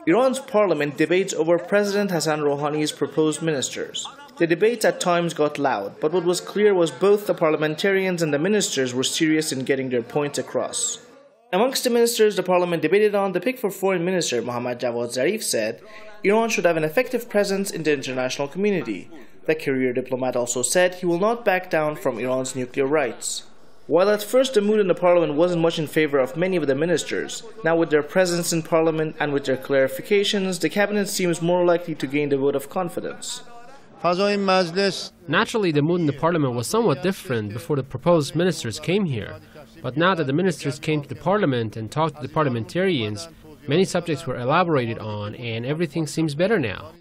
Iran's parliament debates over President Hassan Rouhani's proposed ministers. The debates at times got loud, but what was clear was both the parliamentarians and the ministers were serious in getting their points across. Amongst the ministers the parliament debated on, the pick for foreign minister Mohammad Javad Zarif said Iran should have an effective presence in the international community. The career diplomat also said he will not back down from Iran's nuclear rights. While at first the mood in the parliament wasn't much in favor of many of the ministers, now with their presence in parliament and with their clarifications, the cabinet seems more likely to gain the vote of confidence. Naturally, the mood in the parliament was somewhat different before the proposed ministers came here. But now that the ministers came to the parliament and talked to the parliamentarians, many subjects were elaborated on and everything seems better now.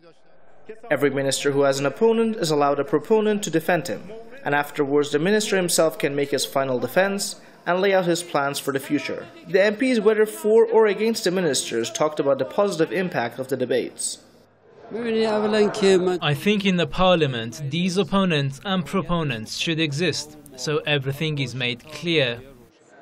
Every minister who has an opponent is allowed a proponent to defend him, and afterwards the minister himself can make his final defense and lay out his plans for the future. The MPs, whether for or against the ministers, talked about the positive impact of the debates. I think in the parliament, these opponents and proponents should exist, so everything is made clear.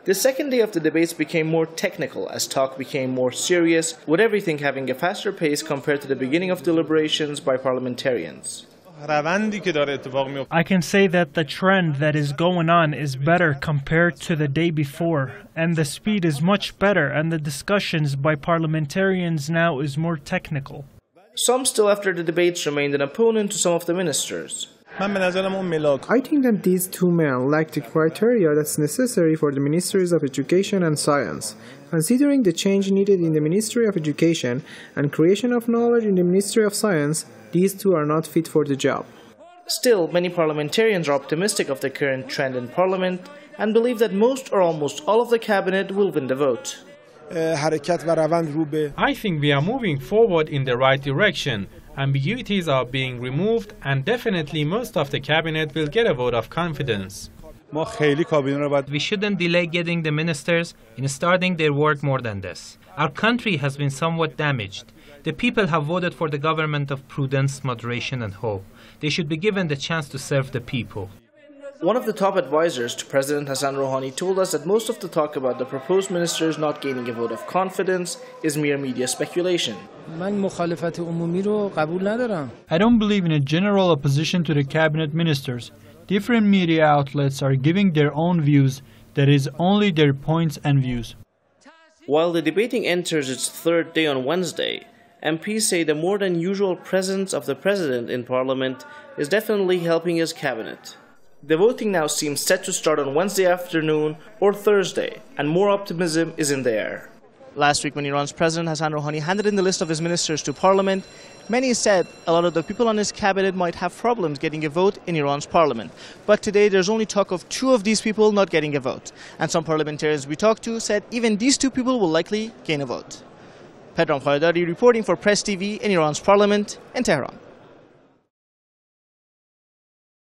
The second day of the debates became more technical as talk became more serious, with everything having a faster pace compared to the beginning of deliberations by parliamentarians. I can say that the trend that is going on is better compared to the day before, and the speed is much better, and the discussions by parliamentarians now is more technical. Some still after the debates remained an opponent to some of the ministers. I think that these two men lack the criteria that's necessary for the Ministries of Education and Science. Considering the change needed in the Ministry of Education and creation of knowledge in the Ministry of Science, these two are not fit for the job. Still, many parliamentarians are optimistic of the current trend in Parliament and believe that most or almost all of the cabinet will win the vote. I think we are moving forward in the right direction. Ambiguities are being removed and definitely most of the cabinet will get a vote of confidence. We shouldn't delay getting the ministers in starting their work more than this. Our country has been somewhat damaged. The people have voted for the government of prudence, moderation and hope. They should be given the chance to serve the people. One of the top advisors to President Hassan Rouhani told us that most of the talk about the proposed ministers not gaining a vote of confidence is mere media speculation. I don't believe in a general opposition to the cabinet ministers. Different media outlets are giving their own views, that is, only their points and views. While the debating enters its third day on Wednesday, MPs say the more than usual presence of the President in Parliament is definitely helping his cabinet. The voting now seems set to start on Wednesday afternoon or Thursday, and more optimism is in the air. Last week, when Iran's President Hassan Rouhani handed in the list of his ministers to Parliament, many said a lot of the people on his cabinet might have problems getting a vote in Iran's Parliament. But today, there's only talk of 2 of these people not getting a vote. And some parliamentarians we talked to said even these 2 people will likely gain a vote. Pedram Khayedari reporting for Press TV in Iran's Parliament in Tehran.